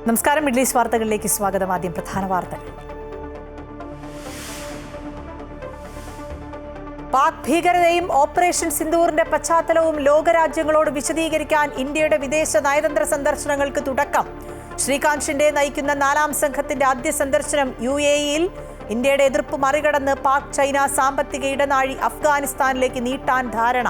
നമസ്കാരം. Middle east വാർത്തകളിലേക്ക് സ്വാഗതം. ആദ്യം പ്രധാന വാർത്തകൾ. പാക് ഭീകരതയും ഓപ്പറേഷൻ സിന്ദൂറിന്റെ പശ്ചാത്തലവും ലോകരാജ്യങ്ങളോട് വിശദീകരിക്കാൻ ഇന്ത്യയുടെ വിദേശ നയതന്ത്ര സന്ദർശനങ്ങൾക്ക് തുടക്കം. ശ്രീകാന്ത് ഷിൻഡെ നയിക്കുന്ന 4ാം സംഘത്തിന്റെ ആദ്യ സന്ദർശനം UAE-യിൽ. ഇന്ത്യയുടെ എതിർപ്പ് മറികടന്ന് പാക് ചൈന സാമ്പത്തിക ഇടനാഴി അഫ്ഗാനിസ്ഥാനിലേക്ക് നീട്ടാൻ ധാരണ.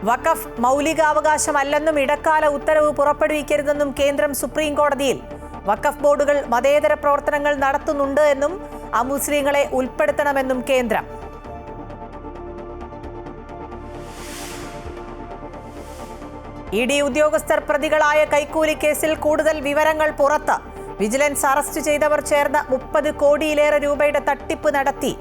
വഖഫ് മൗലികാവകാശമല്ലെന്നും ഇടക്കാല ഉത്തരവ് പുറപ്പെടുവിക്കരുതെന്നും കേന്ദ്രം സുപ്രീം കോടതിയിൽ. വഖഫ് ബോർഡുകൾ മതേതര പ്രവർത്തനങ്ങൾ നടത്തുന്നുണ്ട് എന്നും അമുസ്ലിങ്ങളെ ഉൾപ്പെടുത്തണമെന്നും കേന്ദ്രം. ED ഉദ്യോഗസ്ഥർ പ്രതികളായ കൈക്കൂലി കേസിൽ കൂടുതൽ വിവരങ്ങൾ പുറത്ത്. വിജിലൻസ് അറസ്റ്റ് ചെയ്തവർ ചേർന്ന് 30 കോടിയിലേറെ രൂപയുടെ തട്ടിപ്പ് നടത്തി.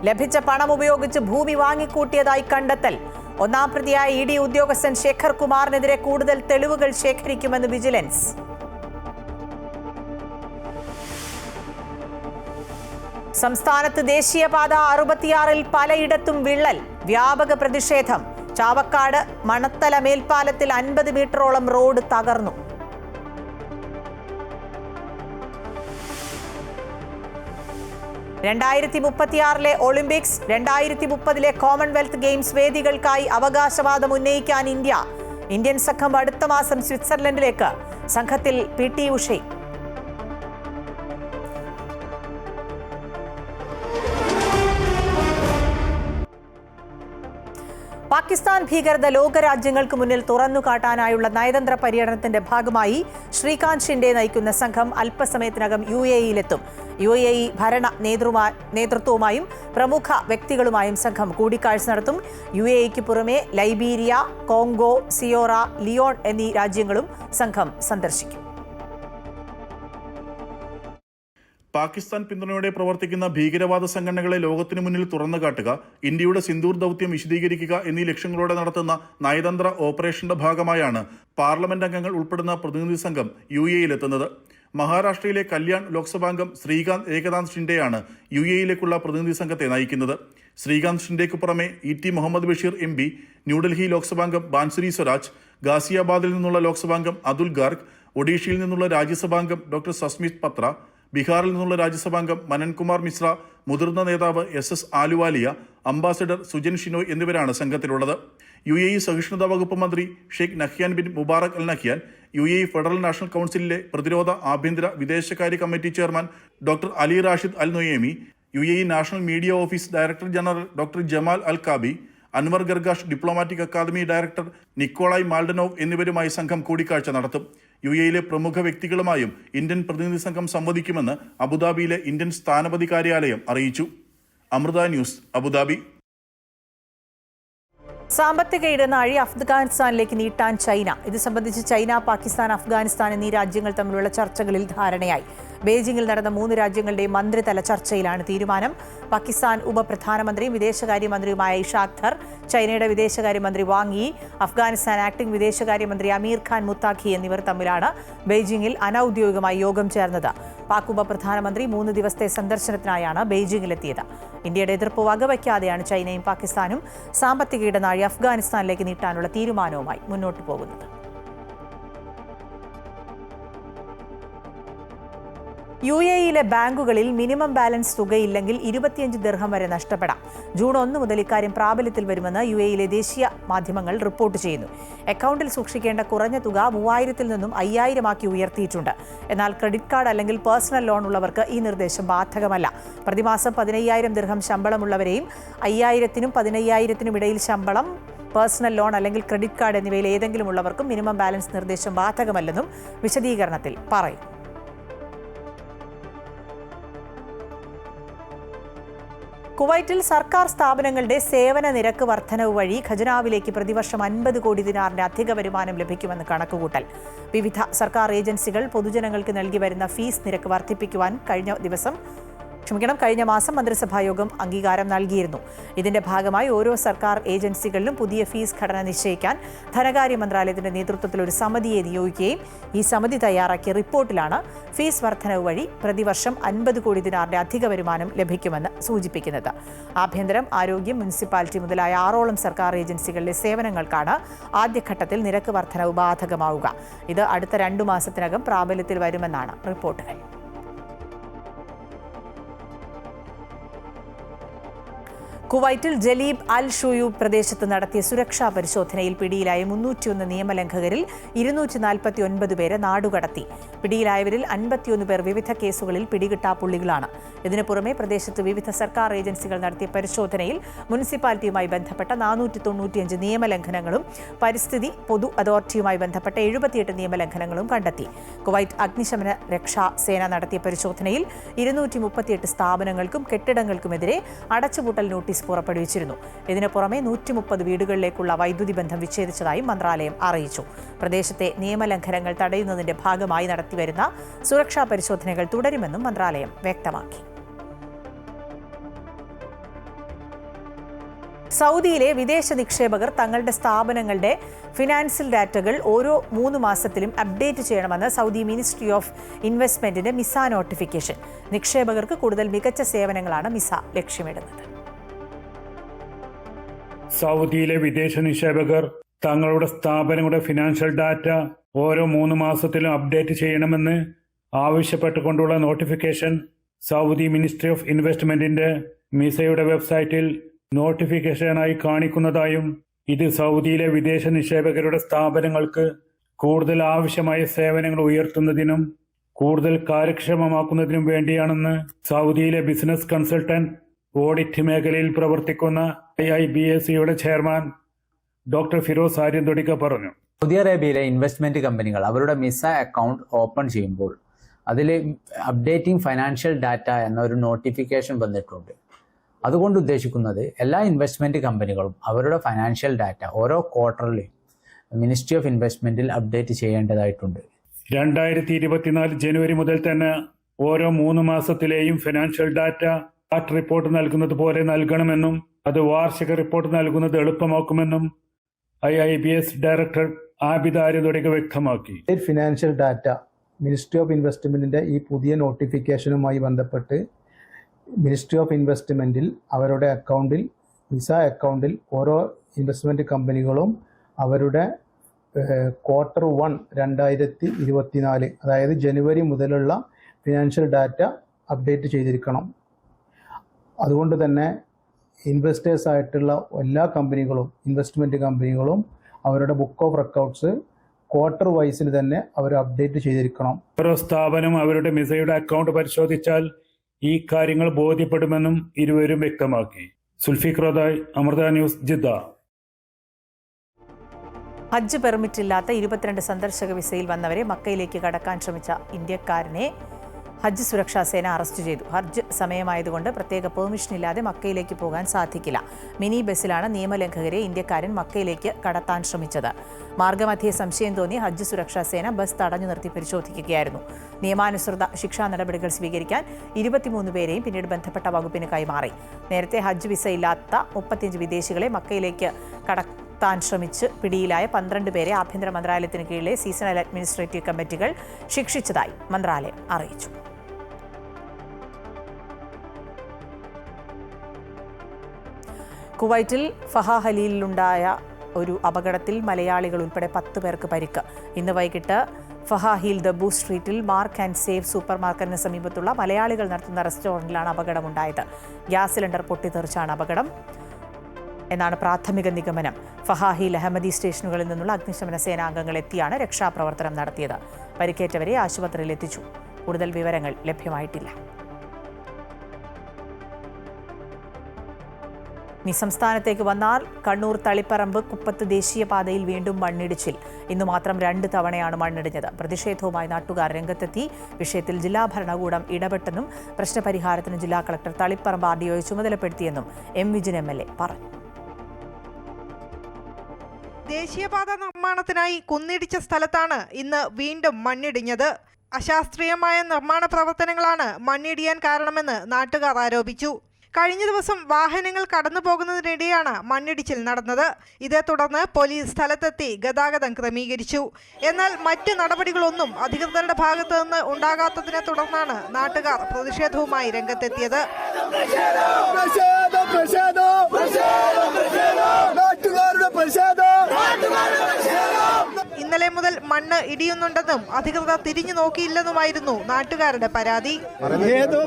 ലഭിച്ച പണം ഉപയോഗിച്ച് ഭൂമി വാങ്ങിക്കൂട്ടിയതായി കണ്ടെത്തൽ. 1ാം പ്രതിയായ ED ഉദ്യോഗസ്ഥൻ ശേഖർ കുമാറിനെതിരെ കൂടുതൽ തെളിവുകൾ ശേഖരിക്കുമെന്ന് വിജിലൻസ്. സംസ്ഥാനത്ത് ദേശീയപാത 66-ൽ പലയിടത്തും വിള്ളൽ. വ്യാപക പ്രതിഷേധം. ചാവക്കാട് മണത്തല മേൽപ്പാലത്തിൽ 50 മീറ്ററോളം റോഡ് തകർന്നു. (2036) ഒളിമ്പിക്സ്, 2030 കോമൺവെൽത്ത് ഗെയിംസ് വേദികൾക്കായി അവകാശവാദം ഉന്നയിക്കാൻ ഇന്ത്യൻ സംഘം അടുത്ത മാസം സ്വിറ്റ്സർലൻഡിലേക്ക്. സംഘത്തിൽ PT ഉഷയും. പാകിസ്ഥാൻ ഭീകരത ലോകരാജ്യങ്ങൾക്ക് മുന്നിൽ തുറന്നുകാട്ടാനായുള്ള നയതന്ത്ര പര്യടനത്തിന്റെ ഭാഗമായി ശ്രീകാന്ത് ഷിൻഡെ നയിക്കുന്ന സംഘം അല്പസമയത്തിനകം UAE-യിലെത്തും. UAE ഭരണ നേതൃത്വവുമായും പ്രമുഖ വ്യക്തികളുമായും സംഘം കൂടിക്കാഴ്ച നടത്തും. UAE-ക്ക് പുറമെ ലൈബീരിയ, കോങ്കോ, സിയോറ ലിയോൺ എന്നീ രാജ്യങ്ങളും സംഘം സന്ദർശിക്കും. പാകിസ്ഥാൻ പിന്തുണയോടെ പ്രവർത്തിക്കുന്ന ഭീകരവാദ സംഘടനകളെ ലോകത്തിനു മുന്നിൽ തുറന്നു കാട്ടുക, ഇന്ത്യയുടെ സിന്ദൂർ ദൗത്യം വിശദീകരിക്കുക എന്നീ ലക്ഷ്യങ്ങളോടെ നടത്തുന്ന നയതന്ത്ര ഓപ്പറേഷന്റെ ഭാഗമായാണ് പാർലമെന്റ് അംഗങ്ങൾ ഉൾപ്പെടുന്ന പ്രതിനിധി സംഘം UAE-യിലെത്തുന്നത്. മഹാരാഷ്ട്രയിലെ കല്യാൺ ലോക്സഭാംഗം ശ്രീകാന്ത് ഏകനാഥ് ഷിൻഡെയാണ് UAE-യിലേക്കുള്ള പ്രതിനിധി സംഘത്തെ നയിക്കുന്നത്. ശ്രീകാന്ത് ഷിൻഡെയ്ക്ക് പുറമെ ET മുഹമ്മദ് ബഷീർ MP, ന്യൂഡൽഹി ലോക്സഭാംഗം ബാൻസുരി സ്വരാജ്, ഗാസിയാബാദിൽ നിന്നുള്ള ലോക്സഭാംഗം അതുൽ ഗാർഗ്, ഒഡീഷയിൽ നിന്നുള്ള രാജ്യസഭാംഗം ഡോക്ടർ സസ്മിത് പത്ര, ബീഹാറിൽ നിന്നുള്ള രാജ്യസഭാംഗം മനൻകുമാർ മിശ്ര, മുതിർന്ന നേതാവ് SS ആലുവാലിയ, അംബാസഡർ സുജൻ ഷിനോയ് എന്നിവരാണ് സംഘത്തിലുള്ളത്. UAE സഹിഷ്ണുതാ വകുപ്പ് മന്ത്രി Sheikh Nahyan bin Mubarak Al Nahyan, UAE federal national കൗൺസിലിലെ പ്രതിരോധ, ആഭ്യന്തര, വിദേശകാര്യ committee chairman doctor Ali Rashid Al Noaimi, UAE national media office director general doctor Jamal Al Kaabi, Anwar Gargash diplomatic academy director Nickolay Mladenov എന്നിവരുമായി സംഘം കൂടിക്കാഴ്ച നടത്തും. UAE-യിലെ പ്രമുഖ വ്യക്തികളുമായും Indian പ്രതിനിധി സംഘം സംവദിക്കുമെന്ന് അബുദാബിയിലെ ഇന്ത്യൻ സ്ഥാനപതി കാര്യാലയം അറിയിച്ചു. Amrita news, Abu Dhabi. സാമ്പത്തിക ഇടനാഴി അഫ്ഗാനിസ്ഥാനിലേക്ക് നീട്ടാൻ ചൈന. ഇത് സംബന്ധിച്ച് ചൈന, പാകിസ്ഥാൻ, അഫ്ഗാനിസ്ഥാൻ എന്നീ രാജ്യങ്ങൾ തമ്മിലുള്ള ചർച്ചകളിൽ ധാരണയായി. ബെയ്ജിംഗിൽ നടന്ന 3 രാജ്യങ്ങളുടെയും മന്ത്രിതല ചർച്ചയിലാണ് തീരുമാനം. പാകിസ്ഥാൻ ഉപപ്രധാനമന്ത്രിയും വിദേശകാര്യമന്ത്രിയുമായ ഇഷാഖ് ധർ, ചൈനയുടെ വിദേശകാര്യമന്ത്രി വാങ് യി, അഫ്ഗാനിസ്ഥാൻ ആക്ടിംഗ് വിദേശകാര്യമന്ത്രി അമീർ ഖാൻ മുത്താഖി എന്നിവർ തമ്മിലാണ് ബെയ്ജിംഗിൽ അനൌദ്യോഗികമായി യോഗം ചേർന്നത്. പാക് ഉപപ്രധാനമന്ത്രി 3 ദിവസത്തെ സന്ദർശനത്തിനായാണ് ബെയ്ജിംഗിലെത്തിയത്. ഇന്ത്യയുടെ എതിർപ്പ് വകവയ്ക്കാതെയാണ് ചൈനയും പാകിസ്ഥാനും സാമ്പത്തിക ഇടനാഴി അഫ്ഗാനിസ്ഥാനിലേക്ക് നീട്ടാനുള്ള തീരുമാനവുമായി മുന്നോട്ടു പോകുന്നത്. UAE-യിലെ ബാങ്കുകളിൽ മിനിമം ബാലൻസ് തുകയില്ലെങ്കിൽ 25 ദിർഹം വരെ നഷ്ടപ്പെടാം. ജൂൺ 1 മുതൽ ഇക്കാര്യം പ്രാബല്യത്തിൽ വരുമെന്ന് UAE-യിലെ ദേശീയ മാധ്യമങ്ങൾ റിപ്പോർട്ട് ചെയ്യുന്നു. അക്കൗണ്ടിൽ സൂക്ഷിക്കേണ്ട കുറഞ്ഞ തുക 3000-ൽ നിന്നും 5000-ആക്കി ഉയർത്തിയിട്ടുണ്ട്. എന്നാൽ ക്രെഡിറ്റ് കാർഡ് അല്ലെങ്കിൽ പേഴ്സണൽ ലോൺ ഉള്ളവർക്ക് ഈ നിർദ്ദേശം ബാധകമല്ല. പ്രതിമാസം 15000 ദിർഹം ശമ്പളമുള്ളവരെയും 5000-നും 15000-നും ഇടയിൽ ശമ്പളം, പേഴ്സണൽ ലോൺ അല്ലെങ്കിൽ ക്രെഡിറ്റ് കാർഡ് എന്നിവയിൽ ഏതെങ്കിലും ഉള്ളവർക്കും മിനിമം ബാലൻസ് നിർദ്ദേശം ബാധകമല്ലെന്നും വിശദീകരണത്തിൽ പറയും. കുവൈറ്റിൽ സർക്കാർ സ്ഥാപനങ്ങളുടെ സേവന നിരക്ക് വർധനവ് വഴി ഖജനാവിലേക്ക് പ്രതിവർഷം 50 കോടി ദിനാറിന്റെ അധിക വരുമാനം ലഭിക്കുമെന്ന് കണക്കുകൂട്ടൽ. വിവിധ സർക്കാർ ഏജൻസികൾ പൊതുജനങ്ങൾക്ക് നൽകി വരുന്ന ഫീസ് നിരക്ക് വർദ്ധിപ്പിക്കുവാൻ കഴിഞ്ഞ ദിവസം കഴിഞ്ഞ മാസം മന്ത്രിസഭാ യോഗം അംഗീകാരം നൽകിയിരുന്നു. ഇതിന്റെ ഭാഗമായി ഓരോ സർക്കാർ ഏജൻസികളിലും പുതിയ ഫീസ് ഘടന നിശ്ചയിക്കാൻ ധനകാര്യ മന്ത്രാലയത്തിന്റെ നേതൃത്വത്തിൽ ഒരു സമിതിയെ നിയോഗിക്കുകയും ഈ സമിതി തയ്യാറാക്കിയ റിപ്പോർട്ടിലാണ് ഫീസ് വർധനവ് വഴി പ്രതിവർഷം 50 കോടി ദിനാറിന്റെ അധിക വരുമാനം ലഭിക്കുമെന്ന് സൂചിപ്പിക്കുന്നത്. ആഭ്യന്തരം, ആരോഗ്യം, മുനിസിപ്പാലിറ്റി മുതലായ 6ഓളം സർക്കാർ ഏജൻസികളിലെ സേവനങ്ങൾക്കാണ് ആദ്യഘട്ടത്തിൽ നിരക്ക് വർധനവ് ബാധകമാവുക. ഇത് അടുത്ത 2 മാസത്തിനകം പ്രാബല്യത്തിൽ വരുമെന്നാണ് റിപ്പോർട്ടുകൾ. കുവൈറ്റിൽ ജലീബ് അൽ ഷുയൂബ് പ്രദേശത്ത് നടത്തിയ സുരക്ഷാ പരിശോധനയിൽ പിടിയിലായ 301 നിയമലംഘകരിൽ 249 പേരെ നാടുകടത്തി. പിടിയിലായവരിൽ 51 പേർ വിവിധ കേസുകളിൽ പിടികിട്ടാപ്പുള്ളികളാണ്. ഇതിനു പുറമെ പ്രദേശത്ത് വിവിധ സർക്കാർ ഏജൻസികൾ നടത്തിയ പരിശോധനയിൽ മുനിസിപ്പാലിറ്റിയുമായി ബന്ധപ്പെട്ട 495 നിയമലംഘനങ്ങളും പരിസ്ഥിതി പൊതു അതോറിറ്റിയുമായി ബന്ധപ്പെട്ട 78 നിയമലംഘനങ്ങളും കണ്ടെത്തി. കുവൈറ്റ് അഗ്നിശമന രക്ഷാ സേന നടത്തിയ പരിശോധനയിൽ 238 സ്ഥാപനങ്ങൾക്കും കെട്ടിടങ്ങൾക്കുമെതിരെ അടച്ചുപൂട്ടൽ നോട്ടീസ് പുറപ്പെടുവിച്ചിരുന്നു. ഇതിനു പുറമെ 130 വീടുകളിലേക്കുള്ള വൈദ്യുതി ബന്ധം വിച്ഛേദിച്ചതായും മന്ത്രാലയം അറിയിച്ചു. പ്രദേശത്തെ നിയമലംഘനങ്ങൾ തടയുന്നതിന്റെ ഭാഗമായി നടത്തിവരുന്ന സുരക്ഷാ പരിശോധനകൾ തുടരുമെന്നും മന്ത്രാലയം വ്യക്തമാക്കി. സൗദിയിലെ വിദേശ നിക്ഷേപകർ തങ്ങളുടെ സ്ഥാപനങ്ങളുടെ ഫിനാൻഷ്യൽ ഡാറ്റകൾ ഓരോ 3 മാസത്തിലും അപ്ഡേറ്റ് ചെയ്യണമെന്ന് സൗദി മിനിസ്ട്രി ഓഫ് ഇൻവെസ്റ്റ്മെന്റിന്റെ മിസ നോട്ടിഫിക്കേഷൻ. നിക്ഷേപകർക്ക് കൂടുതൽ മികച്ച സേവനങ്ങളാണ് മിസ ലക്ഷ്യമിടുന്നത്. സൗദിയിലെ വിദേശ നിക്ഷേപകർ തങ്ങളുടെ സ്ഥാപനങ്ങളുടെ ഫിനാൻഷ്യൽ ഡാറ്റ ഓരോ 3 മാസത്തിലും അപ്ഡേറ്റ് ചെയ്യണമെന്ന് ആവശ്യപ്പെട്ടുകൊണ്ടുള്ള നോട്ടിഫിക്കേഷൻ സൗദി മിനിസ്ട്രി ഓഫ് ഇൻവെസ്റ്റ്മെന്റിന്റെ മിസയുടെ വെബ്സൈറ്റിൽ നോട്ടിഫിക്കേഷനായി കാണിക്കുന്നതായും ഇത് സൗദിയിലെ വിദേശ നിക്ഷേപകരുടെ സ്ഥാപനങ്ങൾക്ക് കൂടുതൽ ആവശ്യമായ സേവനങ്ങൾ ഉയർത്തുന്നതിനും കൂടുതൽ കാര്യക്ഷമമാക്കുന്നതിനും വേണ്ടിയാണെന്ന് സൗദിയിലെ ബിസിനസ് കൺസൾട്ടന്റ് ഓഡിറ്റ് മേഖലയിൽ പ്രവർത്തിക്കുന്ന IIBACയുടെ ചെയർമാൻ ഡോക്ടർ ഫിറോസ് ആര്യന്തൊടിക്ക പറഞ്ഞു. സൗദി അറേബ്യയിലെ ഇൻവെസ്റ്റ്മെന്റ് കമ്പനികൾ അവരുടെ മിസ അക്കൗണ്ട് ഓപ്പൺ ചെയ്യുമ്പോൾ അതിൽ അപ്ഡേറ്റിംഗ് ഫൈനാൻഷ്യൽ ഡാറ്റ എന്നൊരു നോട്ടിഫിക്കേഷൻ വന്നിട്ടുണ്ട്. അതുകൊണ്ട് ഉദ്ദേശിക്കുന്നത് എല്ലാ ഇൻവെസ്റ്റ്മെന്റ് കമ്പനികളും അവരുടെ ഫൈനാൻഷ്യൽ ഡാറ്റ ഓരോ ക്വാർട്ടറിലും മിനിസ്ട്രി ഓഫ് ഇൻവെസ്റ്റ്മെന്റിൽ അപ്ഡേറ്റ് ചെയ്യേണ്ടതായിട്ടുണ്ട്. 2024 ജനുവരി മുതൽ തന്നെ ഓരോ 3 മാസത്തിലെയും ഫിനാൻഷ്യൽ ഡാറ്റ റിപ്പോർട്ട് നൽകുന്നത് പോലെ നൽകണമെന്നും അത് വാർഷിക റിപ്പോർട്ട് നൽകുന്നത് എളുപ്പമാക്കുമെന്നും IIBS ഡയറക്ടർ ആബിദ് ആര്യന്തൊടിക്ക വ്യക്തമാക്കി. ഫിനാൻഷ്യൽ ഡാറ്റ മിനിസ്ട്രി ഓഫ് ഇൻവെസ്റ്റ്മെന്റിന്റെ ഈ പുതിയ നോട്ടിഫിക്കേഷനുമായി ബന്ധപ്പെട്ട് മിനിസ്ട്രി ഓഫ് ഇൻവെസ്റ്റ്മെന്റിൽ അവരുടെ അക്കൗണ്ടിൽ മിസ അക്കൗണ്ടിൽ ഓരോ ഇൻവെസ്റ്റ്മെന്റ് കമ്പനികളും അവരുടെ ക്വാർട്ടർ 1 2024 അതായത് ജനുവരി മുതലുള്ള ഫിനാൻഷ്യൽ ഡാറ്റ അപ്ഡേറ്റ് ചെയ്തിരിക്കണം. അതുകൊണ്ട് തന്നെ ഇൻവെസ്റ്റേഴ്സ് ആയിട്ടുള്ള എല്ലാ കമ്പനികളും ഇൻവെസ്റ്റ്മെന്റ് കമ്പനികളും അവരുടെ ബുക്ക് ഓഫ് റെക്കോർഡ്സ് ക്വാർട്ടർ വൈസിന് തന്നെ അവർ അപ്ഡേറ്റ് ചെയ്തിരിക്കണം. ഓരോ സ്ഥാപനം അവരുടെ മിസയുടെ അക്കൗണ്ട് പരിശോധിച്ചാൽ ഈ കാര്യങ്ങൾ ബോധ്യപ്പെടുമെന്നും ഇരുവരും വ്യക്തമാക്കി. Sulfiq റോദായ്, Amrita news, Jeddah. ഹജ്ജ് പെർമിറ്റ് ഇല്ലാത്ത 22 സന്ദർശക വിസയിൽ വന്നവരെ മക്കയിലേക്ക് കടക്കാൻ ശ്രമിച്ച ഇന്ത്യക്കാരനെ ഹജ്ജ് സുരക്ഷാ സേന അറസ്റ്റ് ചെയ്തു. ഹജ്ജ് സമയമായതുകൊണ്ട് പ്രത്യേക പെർമിഷൻ ഇല്ലാതെ മക്കയിലേക്ക് പോകാൻ സാധിക്കില്ല. മിനി ബസ്സിലാണ് നിയമലംഘകരെ ഇന്ത്യക്കാരൻ മക്കയിലേക്ക് കടത്താൻ ശ്രമിച്ചത്. മാർഗമധ്യേ സംശയം തോന്നി ഹജ്ജ് സുരക്ഷാ സേന ബസ് തടഞ്ഞു നിർത്തി പരിശോധിക്കുകയായിരുന്നു. നിയമാനുസൃത ശിക്ഷാ നടപടികൾ സ്വീകരിക്കാൻ 23 പേരെയും പിന്നീട് ബന്ധപ്പെട്ട വകുപ്പിന് കൈമാറി. നേരത്തെ ഹജ്ജ് വിസ ഇല്ലാത്ത 35 വിദേശികളെ മക്കയിലേക്ക് കടത്താൻ ശ്രമിച്ച് പിടിയിലായ 12 പേരെ ആഭ്യന്തര മന്ത്രാലയത്തിന് കീഴിലെ സീസണൽ അഡ്മിനിസ്ട്രേറ്റീവ് കമ്മിറ്റികൾ ശിക്ഷിച്ചതായി മന്ത്രാലയം അറിയിച്ചു. കുവൈറ്റിൽ ഫഹാഹലിയിലുണ്ടായ ഒരു അപകടത്തിൽ മലയാളികൾ ഉൾപ്പെടെ 10 പേർക്ക് പരിക്ക്. ഇന്ന് വൈകിട്ട് ഫഹാഹിൽ ദബു സ്ട്രീറ്റിൽ മാർക്ക് ആൻഡ് സേവ് സൂപ്പർ മാർക്കറ്റിന് സമീപത്തുള്ള മലയാളികൾ നടത്തുന്ന റെസ്റ്റോറൻറ്റിലാണ് അപകടമുണ്ടായത്. ഗ്യാസ് സിലിണ്ടർ പൊട്ടിത്തെറിച്ചാണ് അപകടം എന്നാണ് പ്രാഥമിക നിഗമനം. ഫഹാഹിൽ അഹമ്മദി സ്റ്റേഷനുകളിൽ നിന്നുള്ള അഗ്നിശമന സേനാംഗങ്ങൾ എത്തിയാണ് രക്ഷാപ്രവർത്തനം നടത്തിയത്. പരിക്കേറ്റവരെ ആശുപത്രിയിൽ എത്തിച്ചു. കൂടുതൽ വിവരങ്ങൾ ലഭ്യമായിട്ടില്ല. സംസ്ഥാനത്തേക്ക് വന്നാൽ കണ്ണൂർ തളിപ്പറമ്പ് കുപ്പത്ത് ദേശീയപാതയിൽ വീണ്ടും മണ്ണിടിച്ചിൽ. ഇന്നു മാത്രം 2 തവണയാണ് മണ്ണിടിഞ്ഞത്. പ്രതിഷേധവുമായി നാട്ടുകാർ രംഗത്തെത്തി. വിഷയത്തിൽ ജില്ലാ ഭരണകൂടം ഇടപെട്ടെന്നും പ്രശ്നപരിഹാരത്തിന് ജില്ലാ കളക്ടർ തളിപ്പറമ്പ് RDOയെ ചുമതലപ്പെടുത്തിയെന്നും M. വിജിൻ MLA പറഞ്ഞു. ദേശീയപാത നിർമ്മാണത്തിനായി കുന്നിടിച്ച സ്ഥലത്താണ് ഇന്ന് വീണ്ടും മണ്ണിടിഞ്ഞത്. അശാസ്ത്രീയമായ നിർമ്മാണ പ്രവർത്തനങ്ങളാണ് മണ്ണിടിയാൻ കാരണമെന്ന് നാട്ടുകാർ ആരോപിച്ചു. കഴിഞ്ഞ ദിവസം വാഹനങ്ങൾ കടന്നു പോകുന്നതിനിടെയാണ് മണ്ണിടിച്ചിൽ നടന്നത്. ഇതേ തുടർന്ന് പോലീസ് സ്ഥലത്തെത്തി ഗതാഗതം ക്രമീകരിച്ചു. എന്നാൽ മറ്റ് നടപടികളൊന്നും അധികൃതരുടെ ഭാഗത്തു നിന്ന് ഉണ്ടാകാത്തതിനെ തുടർന്നാണ് നാട്ടുകാർ പ്രതിഷേധവുമായി രംഗത്തെത്തിയത്. ഇന്നലെ മുതൽ മണ്ണ് ഇടിയുന്നുണ്ടെന്നും അധികൃതർ തിരിഞ്ഞു നോക്കിയില്ലെന്നുമായിരുന്നു നാട്ടുകാരുടെ പരാതി. ഏതോ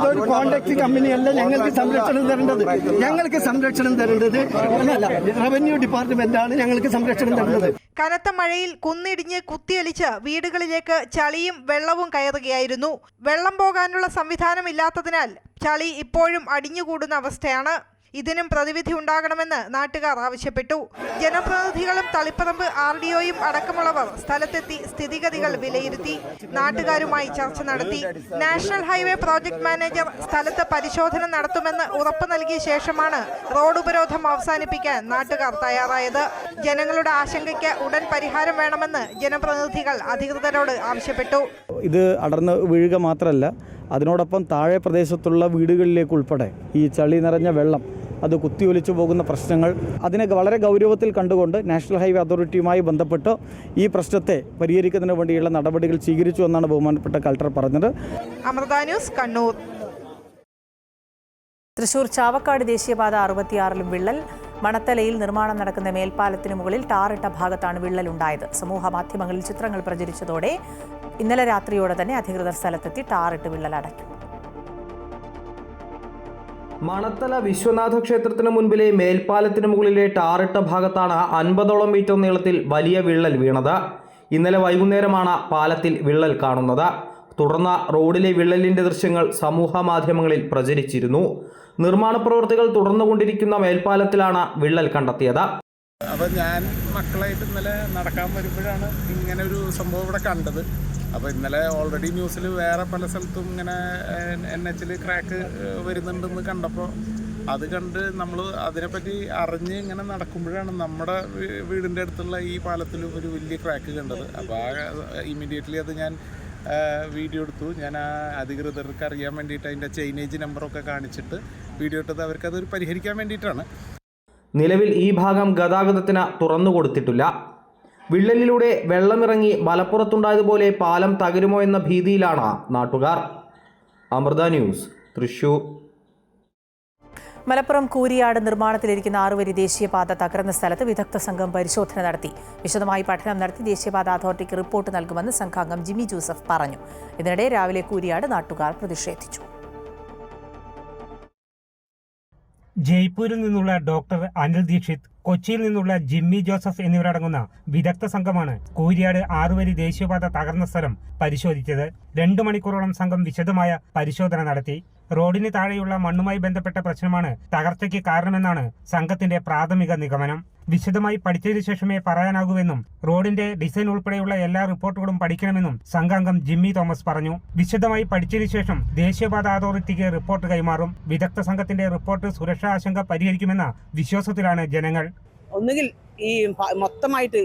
ഒരു കോൺട്രാക്ട് കമ്പനിയല്ല ഞങ്ങൾക്ക് സംരക്ഷണം തരേണ്ടത് റവന്യൂ ഡിപ്പാർട്ട്മെന്റാണ് ഞങ്ങൾക്ക് സംരക്ഷണം തരേണ്ടത്. കനത്ത മഴയിൽ കുന്നിടിഞ്ഞ് കുത്തിയൊലിച്ച് വീടുകളിലേക്ക് ചളിയും വെള്ളവും കയറുകയായിരുന്നു. വെള്ളം പോകാനുള്ള സംവിധാനമില്ലാത്തതിനാൽ ചളി ഇപ്പോഴും അടിഞ്ഞുകൂടുന്ന അവസ്ഥയാണ്. ഇതിനും പ്രതിവിധി ഉണ്ടാകണമെന്ന് നാട്ടുകാർ ആവശ്യപ്പെട്ടു. ജനപ്രതിനിധികളും തളിപ്പറമ്പ് RDOയും അടക്കമുള്ളവർ സ്ഥലത്തെത്തി സ്ഥിതിഗതികൾ വിലയിരുത്തി. നാട്ടുകാരുമായി ചർച്ച നടത്തി. നാഷണൽ ഹൈവേ പ്രോജക്ട് മാനേജർ സ്ഥലത്ത് പരിശോധന നടത്തുമെന്ന് ഉറപ്പ് നൽകിയ ശേഷമാണ് റോഡ് ഉപരോധം അവസാനിപ്പിക്കാൻ നാട്ടുകാർ തയ്യാറായത്. ജനങ്ങളുടെ ആശങ്കയ്ക്ക് ഉടൻ പരിഹാരം വേണമെന്ന് ജനപ്രതിനിധികൾ അധികൃതരോട് ആവശ്യപ്പെട്ടു. ഇത് അടർന്ന് വീഴുക മാത്രമല്ല, അതിനോടൊപ്പം താഴെ പ്രദേശത്തുള്ള വീടുകളിലേക്ക് ഉൾപ്പെടെ ഈ ചളി നിറഞ്ഞ വെള്ളം അത് കുത്തിയൊലിച്ചു പോകുന്ന പ്രശ്നങ്ങൾ അതിനെ വളരെ ഗൗരവത്തിൽ കണ്ടുകൊണ്ട് നാഷണൽ ഹൈവേ അതോറിറ്റിയുമായി ബന്ധപ്പെട്ട് ഈ പ്രശ്നത്തെ പരിഹരിക്കുന്നതിന് വേണ്ടിയുള്ള നടപടികൾ സ്വീകരിച്ചു എന്നാണ് ബഹുമാനപ്പെട്ട കളക്ടർ പറഞ്ഞത്. അമൃത ന്യൂസ്, കണ്ണൂർ. തൃശൂർ ചാവക്കാട് ദേശീയപാത 66-ലും വിള്ളൽ. മണത്തലയിൽ നിർമ്മാണം നടക്കുന്ന മേൽപ്പാലത്തിന് മുകളിൽ ടാറിട്ട ഭാഗത്താണ് വിള്ളലുണ്ടായത്. സമൂഹ മാധ്യമങ്ങളിൽ ചിത്രങ്ങൾ പ്രചരിച്ചതോടെ ഇന്നലെ രാത്രിയോടെ തന്നെ അധികൃതർ സ്ഥലത്തെത്തി ടാറിട്ട് വിള്ളലടയ്ക്കും. മണത്തല വിശ്വനാഥ ക്ഷേത്രത്തിന് മുൻപിലെ മേൽപ്പാലത്തിന് മുകളിലെ ടാറിട്ട ഭാഗത്താണ് 50ഓളം മീറ്റർ നീളത്തിൽ വലിയ വിള്ളൽ വീണത്. ഇന്നലെ വൈകുന്നേരമാണ് പാലത്തിൽ വിള്ളൽ കാണുന്നത്. തുടർന്ന് റോഡിലെ വിള്ളലിന്റെ ദൃശ്യങ്ങൾ സമൂഹ മാധ്യമങ്ങളിൽ പ്രചരിച്ചിരുന്നു. നിർമ്മാണ പ്രവൃത്തികൾ തുടർന്നുകൊണ്ടിരിക്കുന്ന മേൽപ്പാലത്തിലാണ് വിള്ളൽ കണ്ടെത്തിയത്. അപ്പോൾ ഞാൻ മക്കളായിട്ട് ഇന്നലെ നടക്കാൻ വരുമ്പോഴാണ് ഇങ്ങനെ ഒരു സംഭവം ഇവിടെ കണ്ടത്. അപ്പോൾ ഇന്നലെ ഓൾറെഡി ന്യൂസിൽ വേറെ പല സ്ഥലത്തും ഇങ്ങനെ NHൽ ക്രാക്ക് വരുന്നുണ്ടെന്ന് കണ്ടപ്പോൾ അത് കണ്ട് നമ്മൾ അതിനെപ്പറ്റി അറിഞ്ഞ് ഇങ്ങനെ നടക്കുമ്പോഴാണ് നമ്മുടെ വീടിൻ്റെ അടുത്തുള്ള ഈ പാലത്തിലും ഒരു വലിയ ക്രാക്ക് കണ്ടത്. അപ്പോൾ ഇമ്മീഡിയറ്റ്ലി അത് ഞാൻ വീഡിയോ എടുത്തു. ഞാൻ ആ അധികൃതർക്ക് അറിയാൻ വേണ്ടിയിട്ട് അതിൻ്റെ ചെയിനേജ് നമ്പറൊക്കെ കാണിച്ചിട്ട് വീഡിയോ ഇട്ടത് അവർക്കത് പരിഹരിക്കാൻ വേണ്ടിയിട്ടാണ്. നിലവിൽ ഈ ഭാഗം ഗതാഗതത്തിന് തുറന്നു കൊടുത്തിട്ടില്ല. വിള്ളലിലൂടെ വെള്ളമിറങ്ങി മലപ്പുറത്തുണ്ടായതുപോലെ പാലം തകരുമോ എന്ന ഭീതിയിലാണ് നാട്ടുകാർ. അമൃത ന്യൂസ്, തൃശൂർ. മലപ്പുറം കൂരിയാട് നിർമ്മാണത്തിലിരിക്കുന്ന 6 വരി ദേശീയപാത തകർന്ന സ്ഥലത്ത് വിദഗ്ധ സംഘം പരിശോധന നടത്തി. വിശദമായി പഠനം നടത്തി ദേശീയപാത അതോറിറ്റിക്ക് റിപ്പോർട്ട് നൽകുമെന്ന് സംഘാംഗം ജിമ്മി ജോസഫ് പറഞ്ഞു. ഇതിനിടെ രാവിലെ കൂരിയാട് നാട്ടുകാർ പ്രതിഷേധിച്ചു. ജയ്പൂരിൽ നിന്നുള്ള ഡോക്ടർ അനിൽ ദീക്ഷിത്, കൊച്ചിയിൽ നിന്നുള്ള ജിമ്മി ജോസഫ് എന്നിവരടങ്ങുന്ന വിദഗ്ധ സംഘമാണ് കൂരിയാട് 6 വരി ദേശീയപാത തകർന്ന സ്ഥലം പരിശോധിച്ചത്. 2 മണിക്കൂറോളം സംഘം വിശദമായ പരിശോധന നടത്തി. റോഡിന് താഴെയുള്ള മണ്ണുമായി ബന്ധപ്പെട്ട പ്രശ്നമാണ് തകർച്ചയ്ക്ക് കാരണമെന്നാണ് സംഘത്തിന്റെ പ്രാഥമിക നിഗമനം. വിശദമായി പഠിച്ചതിനു ശേഷമേ പറയാനാകൂവെന്നും റോഡിന്റെ ഡിസൈൻ ഉൾപ്പെടെയുള്ള എല്ലാ റിപ്പോർട്ടുകളും പഠിക്കണമെന്നും സംഘാംഗം ജിമ്മി തോമസ് പറഞ്ഞു. വിശദമായി പഠിച്ചതിനു ശേഷം ദേശീയപാത അതോറിറ്റിക്ക് റിപ്പോർട്ട് കൈമാറും. വിദഗ്ധ സംഘത്തിന്റെ റിപ്പോർട്ട് സുരക്ഷാ ആശങ്ക പരിഹരിക്കുമെന്ന വിശ്വാസത്തിലാണ് ജനങ്ങൾ. ഒന്നുകിൽ ഈ മൊത്തമായിട്ട്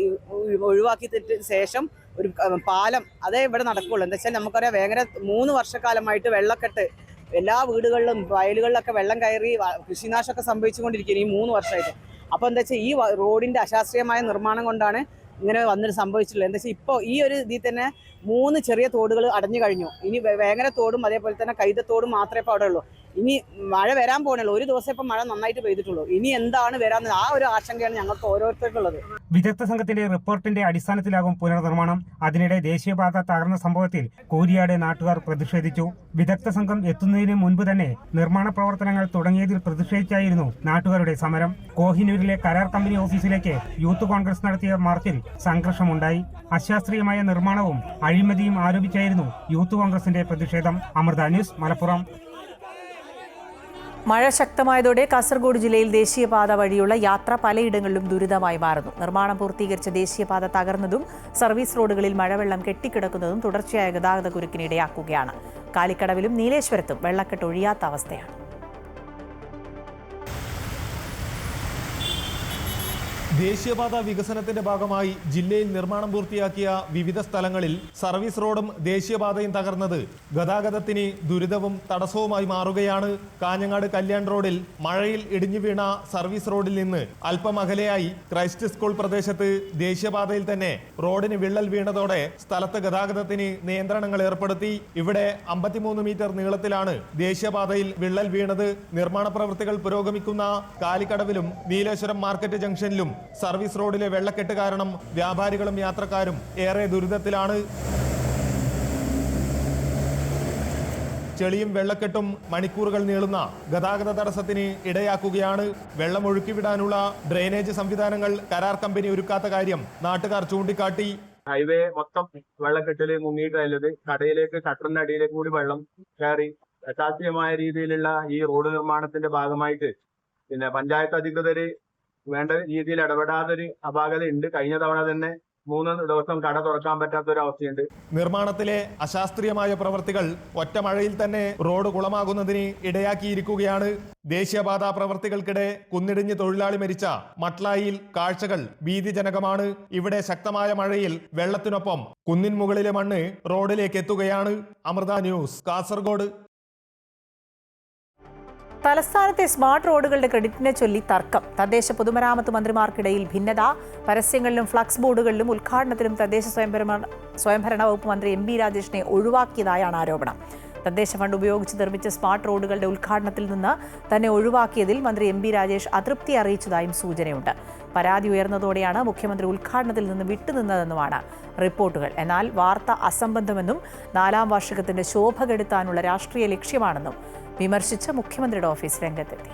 ഒഴിവാക്കിയിട്ട് ശേഷം ഒരു പാലം അതേ ഇവിടെ നടക്കുള്ളൂ. എന്താ വെച്ചാൽ നമുക്കറിയാം, വേഗം 3 വർഷക്കാലമായിട്ട് വെള്ളക്കെട്ട് എല്ലാ വീടുകളിലും വയലുകളിലൊക്കെ വെള്ളം കയറി കൃഷിനാശമൊക്കെ സംഭവിച്ചുകൊണ്ടിരിക്കുകയാണ് ഈ 3 വർഷമായിട്ട്. അപ്പോൾ എന്താ വെച്ചാൽ ഈ റോഡിൻ്റെ അശാസ്ത്രീയമായ നിർമ്മാണം കൊണ്ടാണ് ഇങ്ങനെ വന്നിട്ട് സംഭവിച്ചിട്ടുള്ളത്. എന്താ വെച്ചാൽ ഇപ്പോൾ ഈ ഒരു ഇതിൽ തന്നെ 3 ചെറിയ തോടുകൾ അടഞ്ഞു കഴിഞ്ഞു. ഇനി വേങ്ങര തോടും അതേപോലെ തന്നെ കൈതത്തോടും മാത്രമേ ഇപ്പോൾ അവിടെ ഉള്ളൂ. ഇനി മഴ വരാൻ പോകണുള്ളൂ. ഒരു ദിവസം ഇപ്പം മഴ നന്നായിട്ട് പെയ്തിട്ടുള്ളൂ. ഇനി എന്താണ് വരാൻ, ആ ഒരു ആശങ്കയാണ് ഞങ്ങൾക്ക് ഓരോരുത്തർക്കുള്ളത്. വിദഗ്ധ സംഘത്തിന്റെ റിപ്പോർട്ടിന്റെ അടിസ്ഥാനത്തിലാകും പുനർനിർമ്മാണം. അതിനിടെ ദേശീയപാത തകർന്ന സംഭവത്തിൽ കൂരിയാട് നാട്ടുകാർ പ്രതിഷേധിച്ചു. വിദഗ്ധ സംഘം എത്തുന്നതിന് മുൻപ് തന്നെ നിർമ്മാണ പ്രവർത്തനങ്ങൾ തുടങ്ങിയതിൽ പ്രതിഷേധിച്ചായിരുന്നു നാട്ടുകാരുടെ സമരം. കോഹിനൂരിലെ കരാർ കമ്പനി ഓഫീസിലേക്ക് യൂത്ത് കോൺഗ്രസ് നടത്തിയ മാർച്ചിൽ സംഘർഷമുണ്ടായി. അശാസ്ത്രീയമായ നിർമ്മാണവും അഴിമതിയും ആരോപിച്ചായിരുന്നു യൂത്ത് കോൺഗ്രസിന്റെ പ്രതിഷേധം. അമൃത ന്യൂസ്, മലപ്പുറം. മഴ ശക്തമായതോടെ കാസർഗോഡ് ജില്ലയിൽ ദേശീയപാത വഴിയുള്ള യാത്ര പലയിടങ്ങളിലും ദുരിതമായി മാറുന്നു. നിർമ്മാണം പൂർത്തീകരിച്ച ദേശീയപാത തകർന്നതും സർവീസ് റോഡുകളിൽ മഴവെള്ളം കെട്ടിക്കിടക്കുന്നതും തുടർച്ചയായ ഗതാഗത കുരുക്കിനിടയാക്കുകയാണ്. കാലിക്കടവിലും നീലേശ്വരത്തും വെള്ളക്കെട്ട് ഒഴിയാത്ത അവസ്ഥയാണ്. ദേശീയപാത വികസനത്തിന്റെ ഭാഗമായി ജില്ലയിൽ നിർമ്മാണം പൂർത്തിയാക്കിയ വിവിധ സ്ഥലങ്ങളിൽ സർവീസ് റോഡും ദേശീയപാതയും തകർന്നത് ഗതാഗതത്തിന് ദുരിതവും തടസ്സവുമായി മാറുകയാണ്. കാഞ്ഞങ്ങാട് കല്യാൺ റോഡിൽ മഴയിൽ ഇടിഞ്ഞു വീണ സർവീസ് റോഡിൽ നിന്ന് അല്പം അകലെയായി ക്രൈസ്റ്റ് സ്കൂൾ പ്രദേശത്ത് ദേശീയപാതയിൽ തന്നെ റോഡിന് വിള്ളൽ വീണതോടെ സ്ഥലത്ത് ഗതാഗതത്തിന് നിയന്ത്രണങ്ങൾ ഏർപ്പെടുത്തി. ഇവിടെ 53 മീറ്റർ നീളത്തിലാണ് ദേശീയപാതയിൽ വിള്ളൽ വീണത്. നിർമ്മാണ പ്രവൃത്തികൾ പുരോഗമിക്കുന്ന കാലിക്കടവിലും നീലേശ്വരം മാർക്കറ്റ് ജംഗ്ഷനിലും സർവീസ് റോഡിലെ വെള്ളക്കെട്ട് കാരണം വ്യാപാരികളും യാത്രക്കാരും ഏറെ ദുരിതത്തിലാണ്. ചെളിയും വെള്ളക്കെട്ടും മണിക്കൂറുകൾ നീളുന്ന ഗതാഗത തടസ്സത്തിന് ഇടയാക്കുകയാണ്. വെള്ളം ഒഴുക്കിവിടാനുള്ള ഡ്രെയിനേജ് സംവിധാനങ്ങൾ കരാർ കമ്പനി ഒരുക്കാത്ത കാര്യം നാട്ടുകാർ ചൂണ്ടിക്കാട്ടി. ഹൈവേ മൊത്തം വെള്ളക്കെട്ടില് മുങ്ങിയിട്ടായത്. കടയിലേക്ക് ഷട്ടറിന്റെ അടിയിലേക്ക് കൂടി വെള്ളം കയറി. അശാസ്ത്രീയമായ രീതിയിലുള്ള ഈ റോഡ് നിർമ്മാണത്തിന്റെ ഭാഗമായിട്ട് പഞ്ചായത്ത് അധികൃതര് വേണ്ട രീതിയിൽ ഇടപെടാതൊരു അപാകതയുണ്ട്. കഴിഞ്ഞ തവണ തന്നെ 3 ദിവസം കട തുറക്കാൻ പറ്റാത്തൊരവസ്ഥയുണ്ട്. നിർമ്മാണത്തിലെ അശാസ്ത്രീയമായ പ്രവൃത്തികൾ ഒറ്റ മഴയിൽ തന്നെ റോഡ് കുളമാകുന്നതിന് ഇടയാക്കിയിരിക്കുകയാണ്. ദേശീയപാത പ്രവൃത്തികൾക്കിടെ കുന്നിടിഞ്ഞ് തൊഴിലാളി മരിച്ച മട്ലായിൽ കാഴ്ചകൾ ഭീതിജനകമാണ്. ഇവിടെ ശക്തമായ മഴയിൽ വെള്ളത്തിനൊപ്പം കുന്നിൻ മുകളിലെ മണ്ണ് റോഡിലേക്ക് എത്തുകയാണ്. അമൃത ന്യൂസ്, കാസർഗോഡ്. തലസ്ഥാനത്തെ സ്മാർട്ട് റോഡുകളുടെ ക്രെഡിറ്റിനെ ചൊല്ലി തർക്കം. തദ്ദേശ പൊതുമരാമത്ത് മന്ത്രിമാർക്കിടയിൽ ഭിന്നത. പരസ്യങ്ങളിലും ഫ്ലക്സ് ബോർഡുകളിലും ഉദ്ഘാടനത്തിലും തദ്ദേശ സ്വയംഭരണ വകുപ്പ് മന്ത്രി എം ബി രാജേഷിനെ ഒഴിവാക്കിയതായാണ് ആരോപണം. തദ്ദേശ ഫണ്ട് ഉപയോഗിച്ച് നിർമ്മിച്ച സ്മാർട്ട് റോഡുകളുടെ ഉദ്ഘാടനത്തിൽ നിന്ന് തന്നെ ഒഴിവാക്കിയതിൽ മന്ത്രി എം ബി രാജേഷ് അതൃപ്തി അറിയിച്ചതായും സൂചനയുണ്ട്. പരാതി ഉയർന്നതോടെയാണ് മുഖ്യമന്ത്രി ഉദ്ഘാടനത്തിൽ നിന്ന് വിട്ടുനിന്നതെന്നുമാണ് റിപ്പോർട്ടുകൾ. എന്നാൽ വാർത്ത അസംബന്ധമെന്നും 4ാം വാർഷികത്തിന്റെ ശോഭ കെടുത്താനുള്ള രാഷ്ട്രീയ ലക്ഷ്യമാണെന്നും വിമർശിച്ച് മുഖ്യമന്ത്രിയുടെ ഓഫീസ് രംഗത്തെത്തി.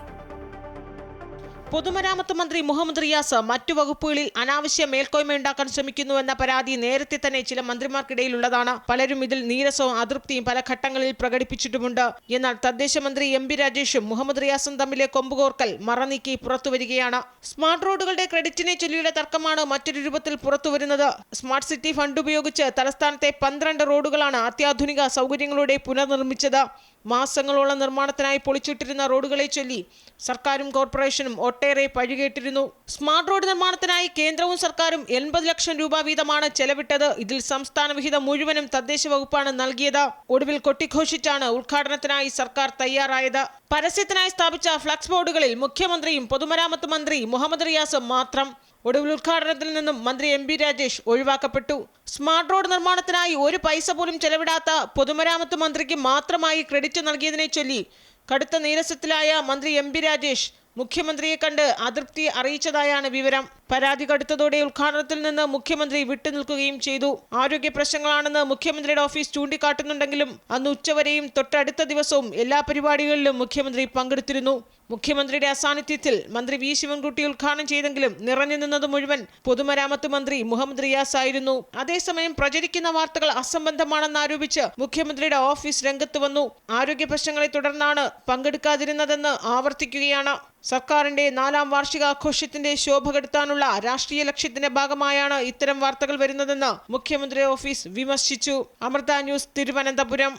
പൊതുമരാമത്ത് മന്ത്രി മുഹമ്മദ് റിയാസ് മറ്റു വകുപ്പുകളിൽ അനാവശ്യ മേൽക്കോയ്മയുണ്ടാക്കാൻ ശ്രമിക്കുന്നുവെന്ന പരാതി നേരത്തെ തന്നെ ചില മന്ത്രിമാർക്കിടയിലുള്ളതാണ്. പലരും ഇതിൽ നീരസവും അതൃപ്തിയും പല ഘട്ടങ്ങളിൽ പ്രകടിപ്പിച്ചിട്ടുമുണ്ട്. എന്നാൽ തദ്ദേശ മന്ത്രി എം ബി രാജേഷും മുഹമ്മദ് റിയാസും തമ്മിലെ കൊമ്പുകോർക്കൽ മറനീക്കി പുറത്തുവരികയാണ്. സ്മാർട്ട് റോഡുകളുടെ ക്രെഡിറ്റിനെ ചൊല്ലിയുള്ള തർക്കമാണ് മറ്റൊരു രൂപത്തിൽ പുറത്തുവരുന്നത്. സ്മാർട്ട് സിറ്റി ഫണ്ട് ഉപയോഗിച്ച് തലസ്ഥാനത്തെ 12 റോഡുകളാണ് അത്യാധുനിക സൗകര്യങ്ങളോടെ പുനർനിർമ്മിച്ചത്. മാസങ്ങളോളം നിർമ്മാണത്തിനായി പൊളിച്ചിട്ടിരുന്ന റോഡുകളെ ചൊല്ലി സർക്കാരും കോർപ്പറേഷനും ഒട്ടേറെ പഴികേട്ടിരുന്നു. സ്മാർട്ട് റോഡ് നിർമ്മാണത്തിനായി കേന്ദ്രവും സർക്കാരും 80 ലക്ഷം രൂപ വീതമാണ് ചെലവിട്ടത്. ഇതിൽ സംസ്ഥാന വിഹിതം മുഴുവനും തദ്ദേശ വകുപ്പാണ് നൽകിയത്. ഒടുവിൽ കൊട്ടിഘോഷിച്ചാണ് ഉദ്ഘാടനത്തിനായി സർക്കാർ തയ്യാറായത്. പരസ്യത്തിനായി സ്ഥാപിച്ച ഫ്ലക്സ് ബോർഡുകളിൽ മുഖ്യമന്ത്രിയും പൊതുമരാമത്ത് മന്ത്രി മുഹമ്മദ് റിയാസും മാത്രം. ഒടുവിൽ ഉദ്ഘാടനത്തിൽ നിന്നും മന്ത്രി എം ബി രാജേഷ് ഒഴിവാക്കപ്പെട്ടു. സ്മാർട്ട് റോഡ് നിർമ്മാണത്തിനായി ഒരു പൈസ പോലും ചെലവിടാത്ത പൊതുമരാമത്ത് മന്ത്രിക്ക് മാത്രമായി ക്രെഡിറ്റ് നൽകിയതിനെ ചൊല്ലി കടുത്ത നീരസത്തിലായ മന്ത്രി എം ബി രാജേഷ് മുഖ്യമന്ത്രിയെ കണ്ട് അതൃപ്തി അറിയിച്ചതായാണ് വിവരം. പരാതി കടുത്തതോടെ ഉദ്ഘാടനത്തിൽ നിന്ന് മുഖ്യമന്ത്രി വിട്ടുനിൽക്കുകയും ചെയ്തു. ആരോഗ്യ പ്രശ്നങ്ങളാണെന്ന് മുഖ്യമന്ത്രിയുടെ ഓഫീസ് ചൂണ്ടിക്കാട്ടുന്നുണ്ടെങ്കിലും അന്ന് ഉച്ചവരെയും തൊട്ടടുത്ത ദിവസവും എല്ലാ പരിപാടികളിലും മുഖ്യമന്ത്രി പങ്കെടുത്തിരുന്നു. മുഖ്യമന്ത്രിയുടെ അസാന്നിധ്യത്തിൽ മന്ത്രി വി ശിവൻകുട്ടി ഉദ്ഘാടനം ചെയ്തെങ്കിലും നിറഞ്ഞു നിന്നത് മുഴുവൻ പൊതുമരാമത്ത് മന്ത്രി മുഹമ്മദ് റിയാസ് ആയിരുന്നു. അതേസമയം പ്രചരിക്കുന്ന വാർത്തകൾ അസംബന്ധമാണെന്നാരോപിച്ച് മുഖ്യമന്ത്രിയുടെ ഓഫീസ് രംഗത്ത് വന്നു. ആരോഗ്യ പ്രശ്നങ്ങളെ തുടർന്നാണ് പങ്കെടുക്കാതിരുന്നതെന്ന് ആവർത്തിക്കുകയാണ്. സർക്കാരിന്റെ 4ാം വാർഷികാഘോഷത്തിന്റെ ശോഭ കെടുത്താനുള്ള രാഷ്ട്രീയ ലക്ഷ്യത്തിന്റെ ഭാഗമായാണ് ഇത്തരം വാർത്തകൾ വരുന്നതെന്ന് മുഖ്യമന്ത്രി ഓഫീസ് വിമർശിച്ചു. അമൃത ന്യൂസ്, തിരുവനന്തപുരം.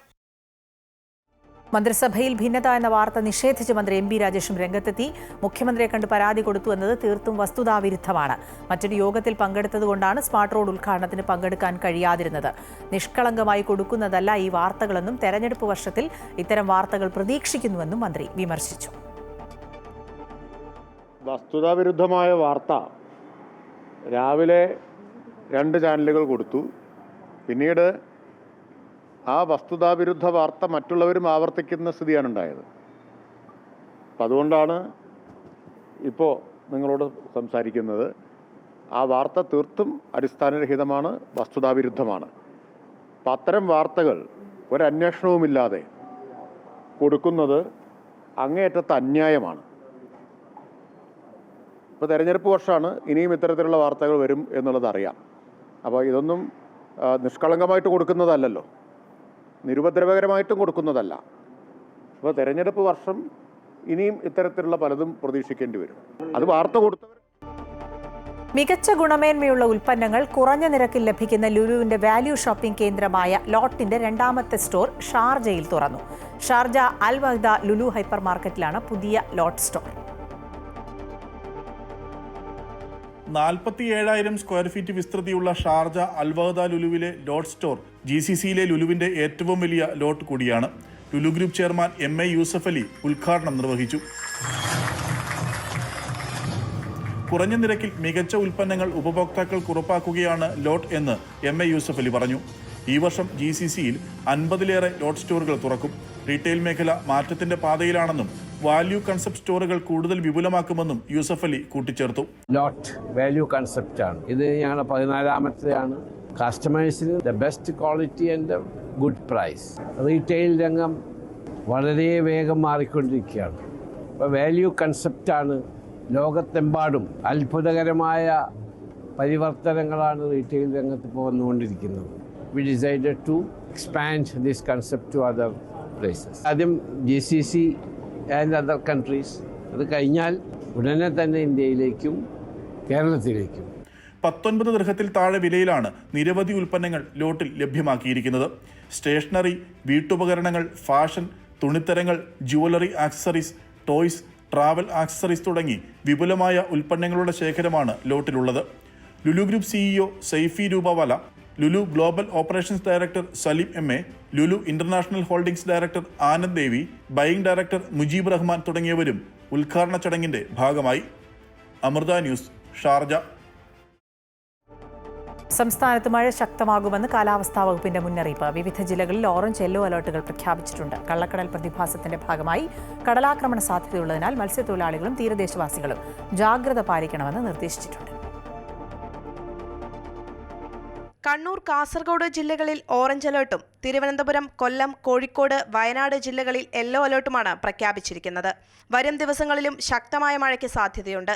മന്ത്രിസഭയിൽ ഭിന്നത എന്ന വാർത്ത നിഷേധിച്ച് മന്ത്രി എം ബി രാജേഷും രംഗത്തെത്തി. മുഖ്യമന്ത്രിയെ കണ്ട് പരാതി കൊടുത്തു എന്നത് തീർത്തും വസ്തുതാവിരുദ്ധമാണ്. മറ്റൊരു യോഗത്തിൽ പങ്കെടുത്തതുകൊണ്ടാണ് സ്മാർട്ട് റോഡ് ഉദ്ഘാടനത്തിന് പങ്കെടുക്കാൻ കഴിയാതിരുന്നത്. നിഷ്കളങ്കമായി കൊടുക്കുന്നതല്ല ഈ വാർത്തകളെന്നും തെരഞ്ഞെടുപ്പ് വർഷത്തിൽ ഇത്തരം വാർത്തകൾ പ്രതീക്ഷിക്കുന്നുവെന്നും മന്ത്രി വിമർശിച്ചു. വസ്തുതാവിരുദ്ധമായ വാർത്ത രാവിലെ 2 ചാനലുകൾ കൊടുത്തു. പിന്നീട് ആ വസ്തുതാവിരുദ്ധ വാർത്ത മറ്റുള്ളവരും ആവർത്തിക്കുന്ന സ്ഥിതിയാണ് ഉണ്ടായത്. അപ്പം അതുകൊണ്ടാണ് ഇപ്പോൾ നിങ്ങളോട് സംസാരിക്കുന്നത്. ആ വാർത്ത തീർത്തും അടിസ്ഥാനരഹിതമാണ്, വസ്തുതാവിരുദ്ധമാണ്. അപ്പം അത്തരം വാർത്തകൾ ഒരന്വേഷണവുമില്ലാതെ കൊടുക്കുന്നത് അങ്ങേയറ്റത്തെ അന്യായമാണ്. ഇപ്പോൾ തെരഞ്ഞെടുപ്പ് വർഷമാണ്, ഇനിയും ഇത്തരത്തിലുള്ള വാർത്തകൾ വരും എന്നുള്ളത് അറിയാം. അപ്പോൾ ഇതൊന്നും നിഷ്കളങ്കമായിട്ട് കൊടുക്കുന്നതല്ലല്ലോ, നിരുപദ്രവകരമായിട്ടും കൊടുക്കുന്നതല്ല. അപ്പോൾ തെരഞ്ഞെടുപ്പ് വർഷം ഇനിയും ഇത്തരത്തിലുള്ള പലതും പ്രതീക്ഷിക്കേണ്ടി വരും. അത് വാർത്ത കൊടുത്തവർ. മികച്ച ഗുണമേന്മയുള്ള ഉൽപ്പന്നങ്ങൾ കുറഞ്ഞ നിരക്കിൽ ലഭിക്കുന്ന ലുലുവിന്റെ വാല്യൂ ഷോപ്പിംഗ് കേന്ദ്രമായ ലോട്ടിന്റെ 2ാമത്തെ സ്റ്റോർ ഷാർജയിൽ തുറന്നു. Sharjah Al Wahda Lulu hyper മാർക്കറ്റിലാണ് പുതിയ ലോട്ട് സ്റ്റോർ. 47,000 സ്ക്വയർ ഫീറ്റ് വിസ്തൃതിയുള്ള ഷാർജ അൽവഹദ ലുലുവിലെ ലോട്ട് സ്റ്റോർ GCCയിലെ ലുലുവിന്റെ ഏറ്റവും വലിയ ലോട്ട് കൂടിയാണ്. Lulu group chairman MA Yusuff Ali ഉദ്ഘാടനം നിർവഹിച്ചു. കുറഞ്ഞ നിരക്കിൽ മികച്ച ഉൽപ്പന്നങ്ങൾ ഉപഭോക്താക്കൾക്ക് ഉറപ്പാക്കുകയാണ് ലോട്ട് എന്ന് MA യൂസഫ് അലി പറഞ്ഞു. ഈ വർഷം GCCയിൽ 50-ലേറെ ലോട്ട് സ്റ്റോറുകൾ തുറക്കും. റീറ്റെയിൽ മേഖല മാറ്റത്തിന്റെ പാതയിലാണെന്നും വാല്യൂ കൺസെപ്റ്റ് സ്റ്റോറുകൾ കൂടുതൽ വിപുലമാക്കുമെന്നും യൂസഫ് അലി കൂട്ടിച്ചേർത്തു. ലോട്ട് വാല്യൂ കൺസെപ്റ്റ് ആണ് ഇത്. ഞങ്ങളുടെ 14ാമത്തെയാണ്. കസ്റ്റമേഴ്സിന് the best quality and good price. Retail രംഗം വളരെ വേഗം മാറിക്കൊണ്ടിരിക്കുകയാണ്. അപ്പോൾ വാല്യൂ കൺസെപ്റ്റാണ് ലോകത്തെമ്പാടും. അത്ഭുതകരമായ പരിവർത്തനങ്ങളാണ് റീറ്റെയിൽ രംഗത്ത് ഇപ്പോൾ വന്നുകൊണ്ടിരിക്കുന്നത്. We decided to expand this concept to other places. ആദ്യം GCC and other countries. അത് കഴിഞ്ഞാൽ ഉടനെ തന്നെ ഇന്ത്യയിലേക്കും കേരളത്തിലേക്കും. 19 ദിർഹത്തിൽ താഴെ വിലയിലാണ് നിരവധി ഉൽപ്പന്നങ്ങൾ ലോട്ടിൽ ലഭ്യമാക്കിയിരിക്കുന്നത്. സ്റ്റേഷനറി, വീട്ടുപകരണങ്ങൾ, ഫാഷൻ, തുണിത്തരങ്ങൾ, jewellery accessories, toys, travel accessories തുടങ്ങി വിപുലമായ ഉൽപ്പന്നങ്ങളുടെ ശേഖരമാണ് ലോട്ടിലുള്ളത്. Lulu group CEO Saifee Rupawala, Lulu global operations director Saleem MA, Lulu international holdings director Anand Devi, buying director Mujeeb Rahman തുടങ്ങിയവരും ഉദ്ഘാടന ചടങ്ങിന്റെ ഭാഗമായി. Amrita news, Sharjah. സംസ്ഥാനത്ത് മഴ ശക്തമാകുമെന്ന് കാലാവസ്ഥാ വകുപ്പിന്റെ മുന്നറിയിപ്പ്. വിവിധ ജില്ലകളിൽ ഓറഞ്ച് യെല്ലോ അലർട്ടുകൾ പ്രഖ്യാപിച്ചിട്ടുണ്ട്. കള്ളക്കടൽ പ്രതിഭാസത്തിന്റെ ഭാഗമായി കടലാക്രമണ സാധ്യതയുള്ളതിനാൽ മത്സ്യത്തൊഴിലാളികളും തീരദേശവാസികളും ജാഗ്രത പാലിക്കണമെന്ന് നിർദ്ദേശിച്ചിട്ടുണ്ട്. കണ്ണൂർ, കാസർഗോഡ് ജില്ലകളിൽ ഓറഞ്ച് അലർട്ടും തിരുവനന്തപുരം, കൊല്ലം, കോഴിക്കോട്, വയനാട് ജില്ലകളിൽ യെല്ലോ അലർട്ടുമാണ് പ്രഖ്യാപിച്ചിരിക്കുന്നത്. വരും ദിവസങ്ങളിലും ശക്തമായ മഴയ്ക്ക് സാധ്യതയുണ്ട്.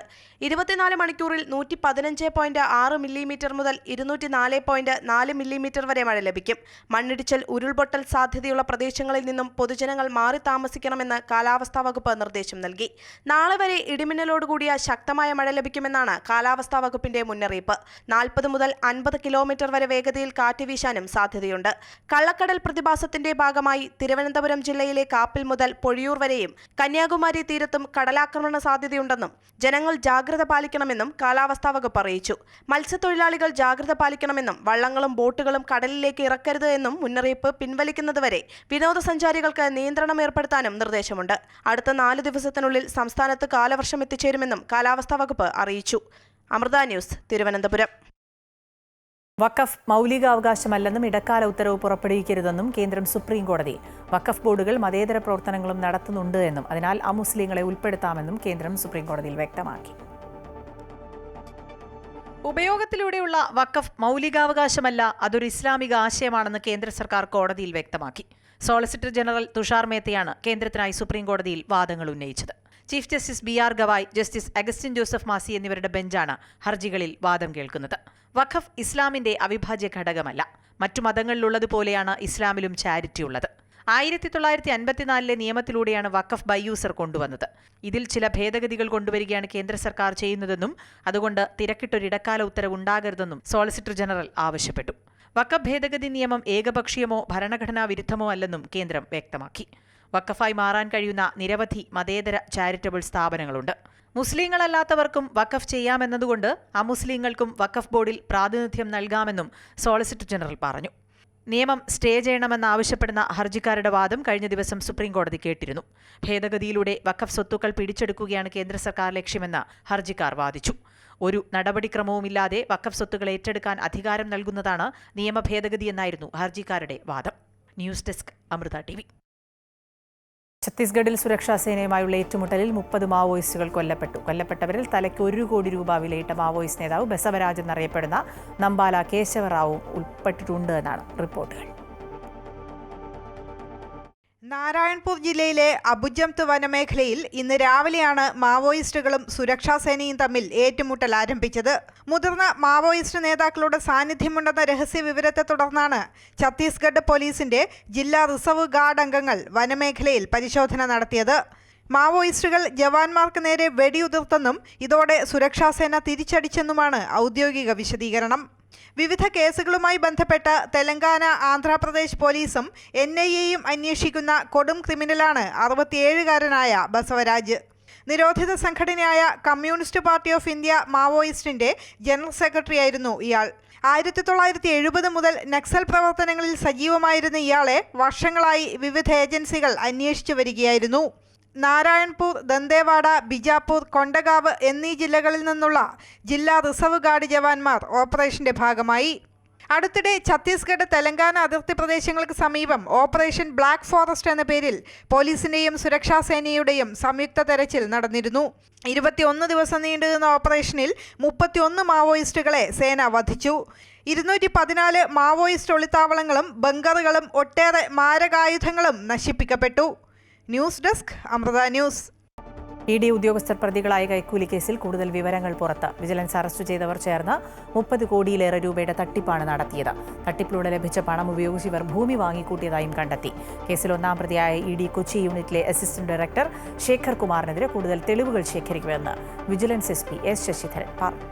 24 മണിക്കൂറിൽ 115.6 മില്ലിമീറ്റർ മുതൽ 204.4 മില്ലിമീറ്റർ വരെ മഴ ലഭിക്കും. മണ്ണിടിച്ചൽ, ഉരുൾപൊട്ടൽ സാധ്യതയുള്ള പ്രദേശങ്ങളിൽ നിന്നും പൊതുജനങ്ങൾ മാറി താമസിക്കണമെന്ന് കാലാവസ്ഥാ വകുപ്പ് നിർദ്ദേശം നൽകി. നാളെ വരെ ഇടിമിന്നലോടുകൂടിയ ശക്തമായ മഴ ലഭിക്കുമെന്നാണ് കാലാവസ്ഥാ വകുപ്പിന്റെ മുന്നറിയിപ്പ്. 40 മുതൽ 50 കിലോമീറ്റർ വരെ വേഗതയിൽ കാറ്റ് വീശാനും സാധ്യതയുണ്ട്. കള്ളക്കടൽ പ്രതിഭാസത്തിന്റെ ഭാഗമായി തിരുവനന്തപുരം ജില്ലയിലെ കാപ്പിൽ മുതൽ പൊഴിയൂർ വരെയും കന്യാകുമാരി തീരത്തും കടലാക്രമണ സാധ്യതയുണ്ടെന്നും ജനങ്ങൾ ജാഗ്രത പാലിക്കണമെന്നും കാലാവസ്ഥാ വകുപ്പ് അറിയിച്ചു. മത്സ്യത്തൊഴിലാളികൾ ജാഗ്രത പാലിക്കണമെന്നും വള്ളങ്ങളും ബോട്ടുകളും കടലിലേക്ക് ഇറക്കരുത് എന്നും മുന്നറിയിപ്പ് പിൻവലിക്കുന്നതുവരെ വിനോദസഞ്ചാരികൾക്ക് നിയന്ത്രണം ഏർപ്പെടുത്താനും നിർദ്ദേശമുണ്ട്. അടുത്ത 4 ദിവസത്തിനുള്ളിൽ സംസ്ഥാനത്ത് കാലവർഷം എത്തിച്ചേരുമെന്നും കാലാവസ്ഥാ വകുപ്പ് അറിയിച്ചു. അമൃത ന്യൂസ്, തിരുവനന്തപുരം. വഖഫ് മൗലികാവകാശമല്ലെന്നും ഇടക്കാല ഉത്തരവ് പുറപ്പെടുവിക്കരുതെന്നും കേന്ദ്രം സുപ്രീം കോടതി. വഖഫ് ബോർഡുകൾ മതേതര പ്രവർത്തനങ്ങളും നടത്തുന്നുണ്ട് എന്നും അതിനാൽ അമുസ്ലിങ്ങളെ ഉൾപ്പെടുത്താമെന്നും കേന്ദ്രം സുപ്രീം കോടതിയിൽ വ്യക്തമാക്കി. ഉപയോഗത്തിലൂടെയുള്ള വഖഫ് മൗലികാവകാശമല്ല, അതൊരു ഇസ്ലാമിക ആശയമാണെന്ന് കേന്ദ്ര സർക്കാർ കോടതിയിൽ വ്യക്തമാക്കി. സോളിസിറ്റർ ജനറൽ തുഷാർ മേത്തയാണ് കേന്ദ്രത്തിനായി സുപ്രീം കോടതിയിൽ വാദങ്ങൾ ഉന്നയിച്ചത്. Chief justice BR Gavai, justice Augustine Joseph Masih എന്നിവരുടെ ബെഞ്ചാണ് ഹർജികളിൽ വാദം കേൾക്കുന്നത്. വഖഫ് ഇസ്ലാമിന്റെ അവിഭാജ്യ ഘടകമല്ല. മറ്റു മതങ്ങളിലുള്ളതുപോലെയാണ് ഇസ്ലാമിലും ചാരിറ്റി ഉള്ളത്. 1954 നിയമത്തിലൂടെയാണ് വഖഫ് ബൈ യൂസർ കൊണ്ടുവന്നത്. ഇതിൽ ചില ഭേദഗതികൾ കൊണ്ടുവരികയാണ് കേന്ദ്ര സർക്കാർ ചെയ്യുന്നതെന്നും അതുകൊണ്ട് തിരക്കിട്ടൊരു ഇടക്കാല ഉത്തരവ് ഉണ്ടാകരുതെന്നും സോളിസിറ്റർ ജനറൽ ആവശ്യപ്പെട്ടു. വഖഫ് ഭേദഗതി നിയമം ഏകപക്ഷീയമോ ഭരണഘടനാ വിരുദ്ധമോ അല്ലെന്നും കേന്ദ്രം വ്യക്തമാക്കി. വഖഫായി മാറാൻ കഴിയുന്ന നിരവധി മതേതര ചാരിറ്റബിൾ സ്ഥാപനങ്ങളുണ്ട്. മുസ്ലിങ്ങളല്ലാത്തവർക്കും വഖഫ് ചെയ്യാമെന്നതുകൊണ്ട് അമുസ്ലിങ്ങൾക്കും വഖഫ് ബോർഡിൽ പ്രാതിനിധ്യം നൽകാമെന്നും സോളിസിറ്റർ ജനറൽ പറഞ്ഞു. നിയമം സ്റ്റേ ചെയ്യണമെന്നാവശ്യപ്പെടുന്ന ഹർജിക്കാരുടെ വാദം കഴിഞ്ഞ ദിവസം സുപ്രീം കോടതി കേട്ടിരുന്നു. ഭേദഗതിയിലൂടെ വഖഫ് സ്വത്തുക്കൾ പിടിച്ചെടുക്കുകയാണ് കേന്ദ്ര സർക്കാർ ലക്ഷ്യമെന്ന് ഹർജിക്കാർ വാദിച്ചു. ഒരു നടപടിക്രമവുമില്ലാതെ വഖഫ് സ്വത്തുക്കൾ ഏറ്റെടുക്കാൻ അധികാരം നൽകുന്നതാണ് നിയമ ഭേദഗതിയെന്നായിരുന്നു ഹർജിക്കാരുടെ വാദം. News desk, Amrita TV. ഛത്തീസ്ഗഡിൽ സുരക്ഷാ സേനയുമായുള്ള ഏറ്റുമുട്ടലിൽ 30 മാവോയിസ്റ്റുകൾ കൊല്ലപ്പെട്ടു. കൊല്ലപ്പെട്ടവരിൽ തലയ്ക്ക് 1 കോടി രൂപ വിലയിട്ട മാവോയിസ്റ്റ് നേതാവ് ബസവരാജ് എന്നറിയപ്പെടുന്ന നമ്പാല കേശവറാവു ഉൾപ്പെട്ടിട്ടുണ്ട് എന്നാണ് റിപ്പോർട്ടുകൾ. നാരായൺപൂർ ജില്ലയിലെ അബുജംത് വനമേഖലയിൽ ഇന്ന് രാവിലെയാണ് മാവോയിസ്റ്റുകളും സുരക്ഷാ സേനയും തമ്മിൽ ഏറ്റുമുട്ടൽ ആരംഭിച്ചത്. മുതിർന്ന മാവോയിസ്റ്റ് നേതാക്കളുടെ സാന്നിധ്യമുണ്ടെന്ന രഹസ്യ വിവരത്തെ തുടർന്നാണ് ഛത്തീസ്ഗഡ് പോലീസിന്റെ ജില്ലാ റിസർവ് ഗാർഡ് അംഗങ്ങൾ വനമേഖലയിൽ പരിശോധന നടത്തിയത്. മാവോയിസ്റ്റുകൾ ജവാന്മാർക്ക് നേരെ വെടിയുതിർത്തെന്നും ഇതോടെ സുരക്ഷാ സേന തിരിച്ചടിച്ചെന്നുമാണ് ഔദ്യോഗിക വിശദീകരണം. വിവിധ കേസുകളുമായി ബന്ധപ്പെട്ട തെലങ്കാന, ആന്ധ്രാപ്രദേശ് പോലീസും NIAയും അന്വേഷിക്കുന്ന കൊടും ക്രിമിനലാണ് 67-കാരനായ ബസവരാജ്. നിരോധിത സംഘടനയായ കമ്മ്യൂണിസ്റ്റ് പാർട്ടി ഓഫ് ഇന്ത്യ മാവോയിസ്റ്റിന്റെ ജനറൽ സെക്രട്ടറിയായിരുന്നു ഇയാൾ. 1970 മുതൽ നക്സൽ പ്രവർത്തനങ്ങളിൽ സജീവമായിരുന്ന ഇയാളെ വർഷങ്ങളായി വിവിധ ഏജൻസികൾ അന്വേഷിച്ചു വരികയായിരുന്നു. നാരായൺപൂർ, ദന്തേവാഡ, ബിജാപൂർ, കൊണ്ടഗാവ് എന്നീ ജില്ലകളിൽ നിന്നുള്ള ജില്ലാ റിസർവ് ഗാർഡ് ജവാന്മാർ ഓപ്പറേഷന്റെ ഭാഗമായി. അടുത്തിടെ ഛത്തീസ്ഗഡ്, തെലങ്കാന അതിർത്തി പ്രദേശങ്ങൾക്ക് സമീപം ഓപ്പറേഷൻ ബ്ലാക്ക് ഫോറസ്റ്റ് എന്ന പേരിൽ പോലീസിന്റെയും സുരക്ഷാ സേനയുടെയും സംയുക്ത തെരച്ചിൽ നടന്നിരുന്നു. 21 ദിവസം നീണ്ടുനിന്ന ഓപ്പറേഷനിൽ 31 മാവോയിസ്റ്റുകളെ സേന വധിച്ചു. 214 മാവോയിസ്റ്റ് ഒളിത്താവളങ്ങളും ബങ്കറുകളും ഒട്ടേറെ മാരകായുധങ്ങളും നശിപ്പിക്കപ്പെട്ടു. News desk, Amrita news. ED ഉദ്യോഗസ്ഥർ പ്രതികളായ കൈക്കൂലി കേസിൽ കൂടുതൽ വിവരങ്ങൾ പുറത്ത്. വിജിലൻസ് അറസ്റ്റ് ചെയ്തവർ ചേർന്ന് 30 കോടിയിലേറെ രൂപയുടെ തട്ടിപ്പാണ് നടത്തിയത്. തട്ടിപ്പിലൂടെ ലഭിച്ച പണം ഉപയോഗിച്ച് ഇവർ ഭൂമി വാങ്ങിക്കൂട്ടിയതായും കണ്ടെത്തി. കേസിൽ 1-ാം പ്രതിയായ ED കൊച്ചി യൂണിറ്റിലെ അസിസ്റ്റന്റ് ഡയറക്ടർ ശേഖർ കുമാറിനെതിരെ കൂടുതൽ തെളിവുകൾ ശേഖരിക്കുമെന്ന് വിജിലൻസ് SP S ശശിധരൻ പറഞ്ഞു.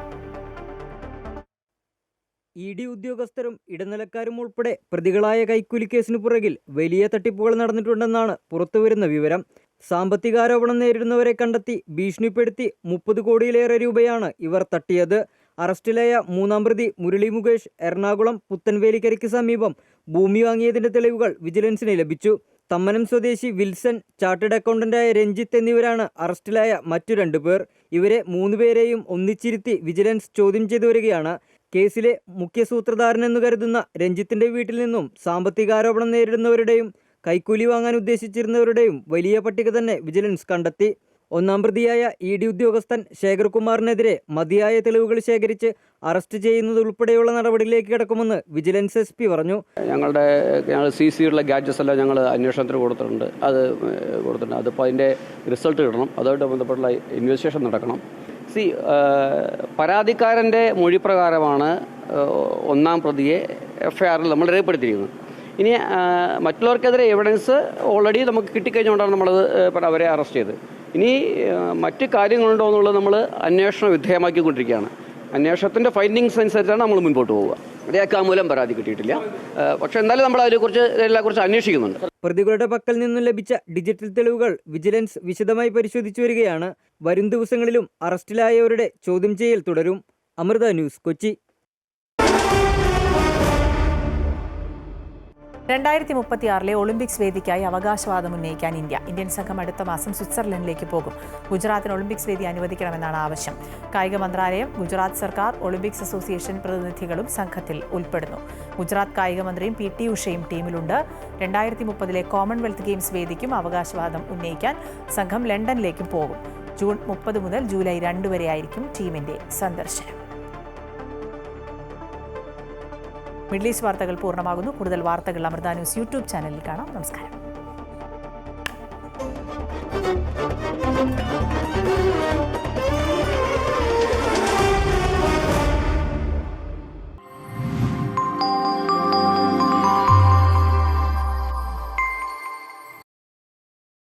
ED ഉദ്യോഗസ്ഥരും ഇടനിലക്കാരും ഉൾപ്പെടെ പ്രതികളായ കൈക്കൂലി കേസിനു പുറകിൽ വലിയ തട്ടിപ്പുകൾ നടന്നിട്ടുണ്ടെന്നാണ് പുറത്തുവരുന്ന വിവരം. സാമ്പത്തികാരോപണം നേരിടുന്നവരെ കണ്ടെത്തി ഭീഷണിപ്പെടുത്തി 30 കോടിയിലേറെ രൂപയാണ് ഇവർ തട്ടിയത്. അറസ്റ്റിലായ 3-ാം പ്രതി മുരളി മുകേഷ് എറണാകുളം പുത്തൻവേലിക്കരയ്ക്ക് സമീപം ഭൂമി വാങ്ങിയതിന്റെ തെളിവുകൾ വിജിലൻസിന് ലഭിച്ചു. തമ്മനം സ്വദേശി വിൽസൺ, ചാർട്ടേഡ് അക്കൗണ്ടന്റായ രഞ്ജിത്ത് എന്നിവരാണ് അറസ്റ്റിലായ മറ്റു 2 പേർ. ഇവരെ 3 പേരെയും ഒന്നിച്ചിരുത്തി വിജിലൻസ് ചോദ്യം ചെയ്തു വരികയാണ്. കേസിലെ മുഖ്യ സൂത്രധാരനെന്ന് കരുതുന്ന രഞ്ജിത്തിന്റെ വീട്ടിൽ നിന്നും സാമ്പത്തികാരോപണം നേരിടുന്നവരുടെയും കൈക്കൂലി വാങ്ങാൻ ഉദ്ദേശിച്ചിരുന്നവരുടെയും വലിയ പട്ടിക തന്നെ വിജിലൻസ് കണ്ടെത്തി. 1-ാം പ്രതിയായ ED ഉദ്യോഗസ്ഥൻ ശേഖർ കുമാറിനെതിരെ മതിയായ തെളിവുകൾ ശേഖരിച്ച് അറസ്റ്റ് ചെയ്യുന്നതുൾപ്പെടെയുള്ള നടപടിയിലേക്ക് കിടക്കുമെന്ന് വിജിലൻസ് SP പറഞ്ഞു. ഞങ്ങൾ CCയുള്ള ഗാഡ്ജറ്റ്സ് എല്ലാം ഞങ്ങൾ അന്വേഷണത്തിന് കൊടുത്തിട്ടുണ്ട്. അതിപ്പോൾ അതിൻ്റെ റിസൾട്ട് കിട്ടണം. അതുമായിട്ട് ബന്ധപ്പെട്ടുള്ള ഇൻവെസ്റ്റിഗേഷൻ നടക്കണം. പരാതിക്കാരൻ്റെ മൊഴിപ്രകാരമാണ് 1-ാം പ്രതിയെ FIRൽ നമ്മൾ രേഖപ്പെടുത്തിയിരിക്കുന്നത്. ഇനി മറ്റുള്ളവർക്കെതിരെ എവിഡൻസ് ഓൾറെഡി നമുക്ക് കിട്ടിക്കഴിഞ്ഞുകൊണ്ടാണ് നമ്മളത് അവരെ അറസ്റ്റ് ചെയ്തത്. ഇനി മറ്റ് കാര്യങ്ങളുണ്ടോ എന്നുള്ളത് നമ്മൾ അന്വേഷണ വിധേയമാക്കിക്കൊണ്ടിരിക്കുകയാണ്. അന്വേഷണത്തിൻ്റെ ഫൈൻഡിങ്സ് അനുസരിച്ചാണ് നമ്മൾ മുൻപോട്ട് പോവുക. രേഖാമൂലം പരാതി കിട്ടിയിട്ടില്ല. പക്ഷെ എന്തായാലും നമ്മൾ അതിനെക്കുറിച്ച് അന്വേഷിക്കുന്നുണ്ട്. പ്രതികളുടെ പക്കൽ നിന്നും ലഭിച്ച ഡിജിറ്റൽ തെളിവുകൾ വിജിലൻസ് വിശദമായി പരിശോധിച്ചു വരികയാണ്. വരും ദിവസങ്ങളിലും അറസ്റ്റിലായവരുടെ ചോദ്യം ചെയ്യൽ തുടരും. അമൃത ന്യൂസ്, കൊച്ചി. 2036 ഒളിമ്പിക്സ് വേദിക്കായി അവകാശവാദം ഉന്നയിക്കാൻ ഇന്ത്യൻ സംഘം അടുത്ത മാസം സ്വിറ്റ്സർലൻഡിലേക്ക് പോകും. ഗുജറാത്തിന് ഒളിമ്പിക്സ് വേദി അനുവദിക്കണമെന്നാണ് ആവശ്യം. കായിക മന്ത്രാലയം, ഗുജറാത്ത് സർക്കാർ, ഒളിമ്പിക്സ് അസോസിയേഷൻ പ്രതിനിധികളും സംഘത്തിൽ ഉൾപ്പെടുന്നു. ഗുജറാത്ത് കായിക മന്ത്രിയും PT ഉഷയും ടീമിലുണ്ട്. 2030 കോമൺവെൽത്ത് ഗെയിംസ് വേദിക്കും അവകാശവാദം ഉന്നയിക്കാൻ സംഘം ലണ്ടനിലേക്കും പോകും. ജൂൺ 30 മുതൽ ജൂലൈ 2 വരെയായിരിക്കും ടീമിന്റെ സന്ദർശനം. മിഡിൽ ഈസ്റ്റ് വാർത്തകൾ പൂർണ്ണമാകുന്നു. കൂടുതൽ വാർത്തകൾ അമൃത ന്യൂസ് യൂട്യൂബ് ചാനലിൽ കാണാം. നമസ്കാരം.